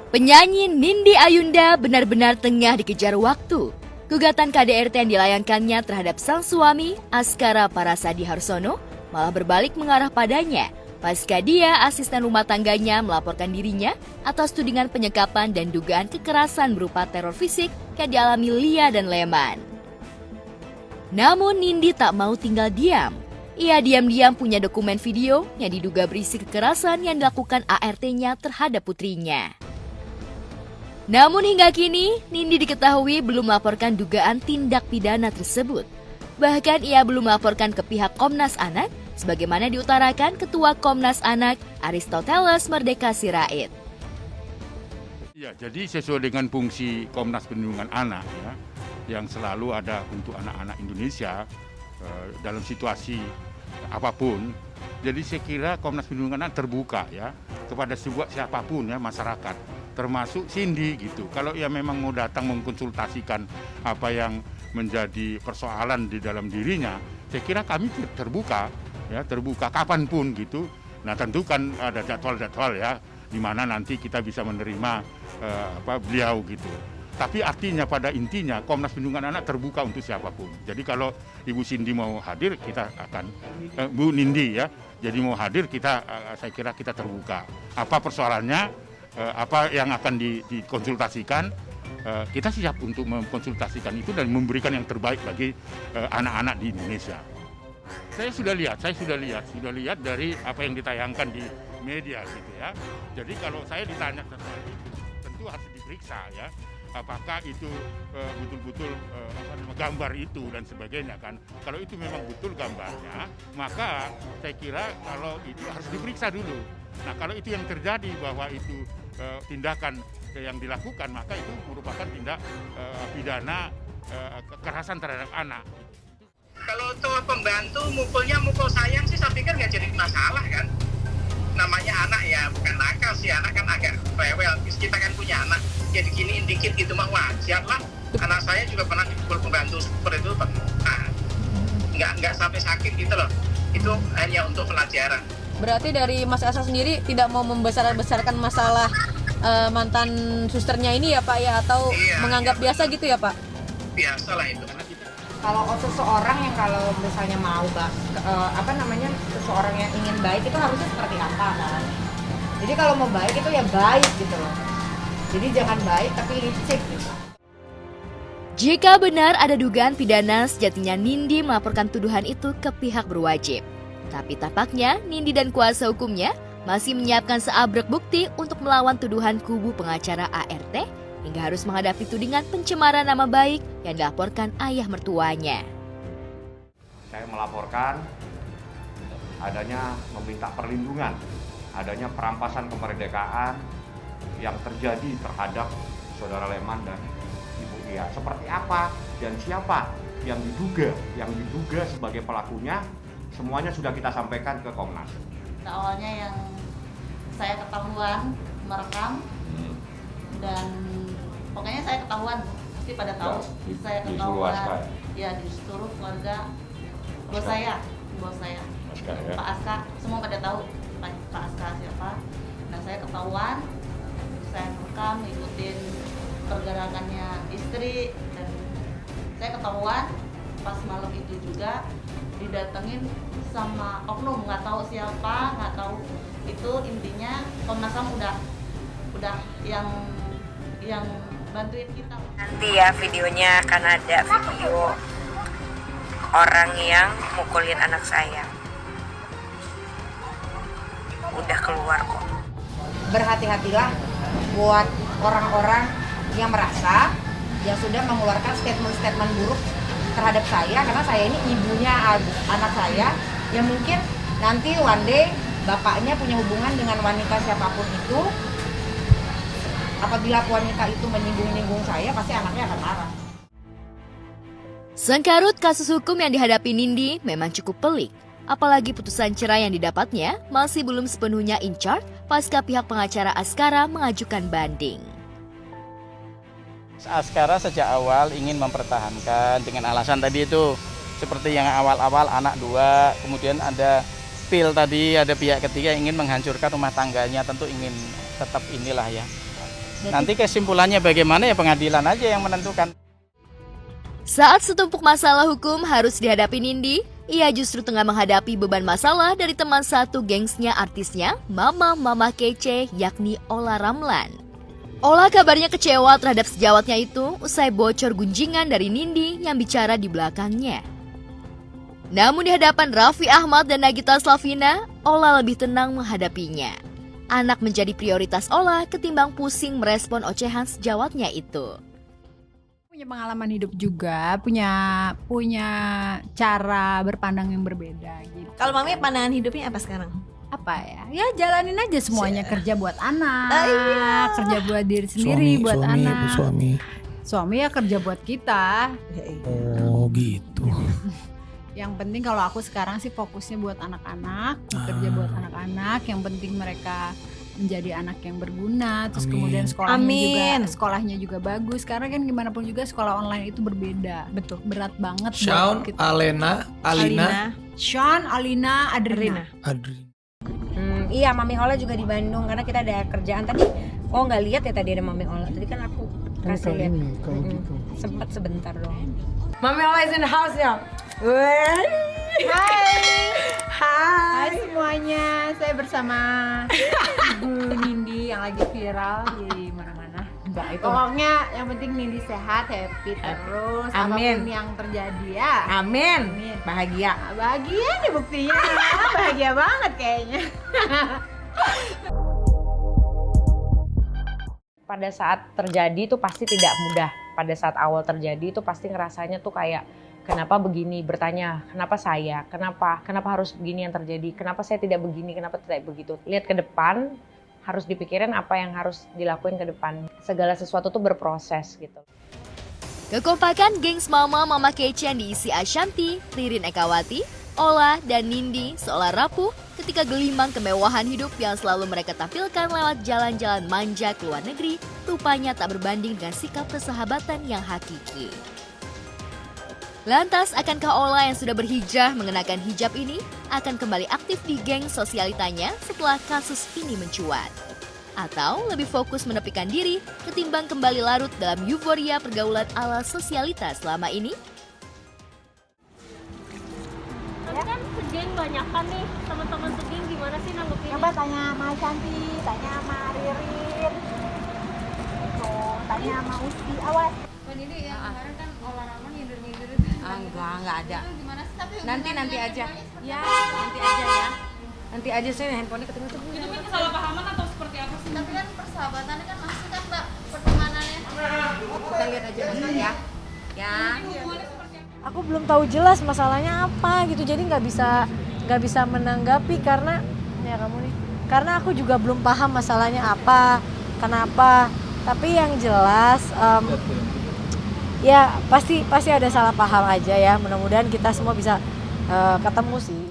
Penyanyi Nindi Ayunda benar-benar tengah dikejar waktu. Gugatan KDRT yang dilayangkannya terhadap sang suami, Askara Parasadi Harsono, malah berbalik mengarah padanya pasca dia, asisten rumah tangganya, melaporkan dirinya atas tudingan penyekapan dan dugaan kekerasan berupa teror fisik yang dialami Lia dan Leman. Namun Nindi tak mau tinggal diam. Ia diam-diam punya dokumen video yang diduga berisi kekerasan yang dilakukan ART-nya terhadap putrinya. Namun hingga kini, Nindi diketahui belum melaporkan dugaan tindak pidana tersebut. Bahkan ia belum melaporkan ke pihak Komnas Anak, sebagaimana diutarakan Ketua Komnas Anak Aristoteles Merdeka Sirait. Ya, jadi sesuai dengan fungsi Komnas Perlindungan Anak ya, yang selalu ada untuk anak-anak Indonesia dalam situasi apapun. Jadi saya kira Komnas Perlindungan Anak terbuka ya kepada siapapun ya masyarakat, termasuk Cindy gitu. Kalau ia memang mau datang mengkonsultasikan apa yang menjadi persoalan di dalam dirinya, saya kira kami terbuka ya, terbuka kapanpun gitu. Nah tentu kan ada jadwal-jadwal ya, di mana nanti kita bisa menerima beliau gitu. Tapi artinya pada intinya Komnas Perlindungan Anak terbuka untuk siapapun. Jadi kalau Ibu Cindy mau hadir, kita akan Bu Nindi ya, jadi mau hadir kita, saya kira kita terbuka. Apa persoalannya, apa yang akan dikonsultasikan, kita siap untuk mengkonsultasikan itu dan memberikan yang terbaik bagi anak-anak di Indonesia. Saya sudah lihat dari apa yang ditayangkan di media gitu ya. Jadi kalau saya ditanya tentang itu, tentu harus diperiksa ya. Apakah itu betul-betul gambar itu dan sebagainya kan. Kalau itu memang betul gambarnya, maka saya kira kalau itu harus diperiksa dulu. Nah kalau itu yang terjadi bahwa itu tindakan yang dilakukan, maka itu merupakan tindak pidana kekerasan terhadap anak. Kalau tuh pembantu mukulnya mukul sayang sih saya pikir nggak jadi masalah kan. Namanya anak ya, bukan nakal sih, anak kan agak rewel. Kita kan punya anak, ya diginiin dikit gitu mah wajar lah. Anak saya juga pernah dipukul pembantu seperti itu, nggak sampai sakit gitu loh. Itu hanya untuk pelajaran. Berarti dari Mas Asa sendiri tidak mau membesar-besarkan masalah mantan susternya ini ya Pak ya, atau menganggap biasa gitu ya Pak? Biasa lah itu. Kalau seseorang yang kalau misalnya mau seseorang yang ingin baik itu harusnya seperti apa kan? Jadi kalau mau baik itu ya baik gitu loh. Jadi jangan baik tapi licik gitu. Jika benar ada dugaan pidana, sejatinya Nindi melaporkan tuduhan itu ke pihak berwajib. Tapi tampaknya Nindi dan kuasa hukumnya masih menyiapkan seabrek bukti untuk melawan tuduhan kubu pengacara ART hingga harus menghadapi tudingan pencemaran nama baik yang dilaporkan ayah mertuanya. Saya melaporkan adanya meminta perlindungan, adanya perampasan kemerdekaan yang terjadi terhadap Saudara Leman dan Ibu Lia. Seperti apa dan siapa yang diduga sebagai pelakunya, semuanya sudah kita sampaikan ke Komnas. Awalnya yang saya ketahuan merekam dan pokoknya saya ketahuan, pasti pada tahu. Saya ketahuan, ya disuruh keluarga bos saya, Pak Aska, semua pada tahu Pak Aska siapa. Nah saya ketahuan, saya rekam, ikutin pergerakannya istri, dan saya ketahuan pas malam itu juga didatengin sama oknum, nggak tahu siapa, nggak tahu. Itu intinya Komnas HAM udah yang bantuin kita. Nanti ya videonya akan ada video orang yang mukulin anak saya. Udah keluar kok. Berhati-hatilah buat orang-orang yang merasa yang sudah mengeluarkan statement-statement buruk terhadap saya, karena saya ini ibunya anak saya, yang mungkin nanti one day bapaknya punya hubungan dengan wanita siapapun itu. Apabila wanita itu menyinggung-nyinggung saya, pasti anaknya akan marah. Sengkarut kasus hukum yang dihadapi Nindi memang cukup pelik. Apalagi putusan cerai yang didapatnya masih belum sepenuhnya incar pasca pihak pengacara Askara mengajukan banding. Askara sejak awal ingin mempertahankan dengan alasan tadi itu, seperti yang awal-awal anak 2, kemudian ada pil tadi, ada pihak ketiga ingin menghancurkan rumah tangganya, tentu ingin tetap inilah ya. Nanti kesimpulannya bagaimana ya pengadilan aja yang menentukan. Saat setumpuk masalah hukum harus dihadapi Nindi, ia justru tengah menghadapi beban masalah dari teman satu gengsnya artisnya, Mama kece, yakni Ola Ramlan. Ola kabarnya kecewa terhadap sejawatnya itu usai bocor gunjingan dari Nindi yang bicara di belakangnya. Namun di hadapan Raffi Ahmad dan Nagita Slavina, Ola lebih tenang menghadapinya. Anak menjadi prioritas Ola ketimbang pusing merespon ocehan sejawatnya itu. Punya pengalaman hidup juga, punya cara berpandang yang berbeda gitu. Kalau Mami pandangan hidupnya apa sekarang? Apa ya? Ya jalanin aja semuanya, kerja buat anak, kerja buat diri sendiri, buat anak. Suami ya kerja buat kita. Oh gitu. Yang penting kalau aku sekarang sih fokusnya buat anak-anak, kerja buat anak-anak. Yang penting mereka menjadi anak yang berguna, terus kemudian sekolahnya juga bagus. Karena kan gimana pun juga sekolah online itu berbeda. Betul, berat banget. Shaun, Alina, Shaun, Alina, Adrina. Iya, Mami Ola juga di Bandung karena kita ada kerjaan tadi. Oh nggak lihat ya tadi ada Mami Ola. Tadi kan aku kasih lihat. Sempat sebentar dong. Mami Ola is in the house ya. Hai semuanya, saya bersama Ibu Nindi yang lagi viral di mana-mana. Pokoknya yang penting Nindi sehat, happy terus. Apapun yang terjadi ya. Amin. Bahagia. Bahagia nih buktinya. Bahagia banget kayaknya. Pada saat terjadi itu pasti tidak mudah. Pada saat awal terjadi itu pasti ngerasanya tuh kayak kenapa begini, bertanya kenapa saya, kenapa harus begini yang terjadi, kenapa saya tidak begini, kenapa tidak begitu. Lihat ke depan, harus dipikirin apa yang harus dilakuin ke depan. Segala sesuatu tuh berproses gitu. Kekompakan gengs Mama kece yang diisi Ashanti, Ririn Ekawati, Ola, dan Nindi seolah rapuh ketika gelimang kemewahan hidup yang selalu mereka tampilkan lewat jalan-jalan manja ke luar negeri rupanya tak berbanding dengan sikap persahabatan yang hakiki. Lantas, akankah Ola yang sudah berhijrah mengenakan hijab ini akan kembali aktif di geng sosialitanya setelah kasus ini mencuat? Atau lebih fokus menepikan diri ketimbang kembali larut dalam euforia pergaulan ala sosialitas selama ini? Tapi kan segeng banyak kan nih, teman-teman segeng gimana sih nanggepin? Coba tanya sama Shanti, tanya sama Ririn, tanya sama Usti, awas. Ini yang kemarin kan olahraga nyindir-nyindir. Enggak ada. Gimana sih? Tapi Nanti aja. Ya, nanti aja saya handphonenya ketinggalan tuh. Itu kan kesalahpahaman atau seperti apa sih? Tapi kan persahabatannya kan masih kan Mbak, pertemanannya. Kita lihat aja besok ya. Ya. Aku belum tahu jelas masalahnya apa gitu, jadi nggak bisa menanggapi karena ya kamu nih. Karena aku juga belum paham masalahnya apa, kenapa. Tapi yang jelas ya pasti ada salah paham aja ya. Mudah-mudahan kita semua bisa ketemu sih.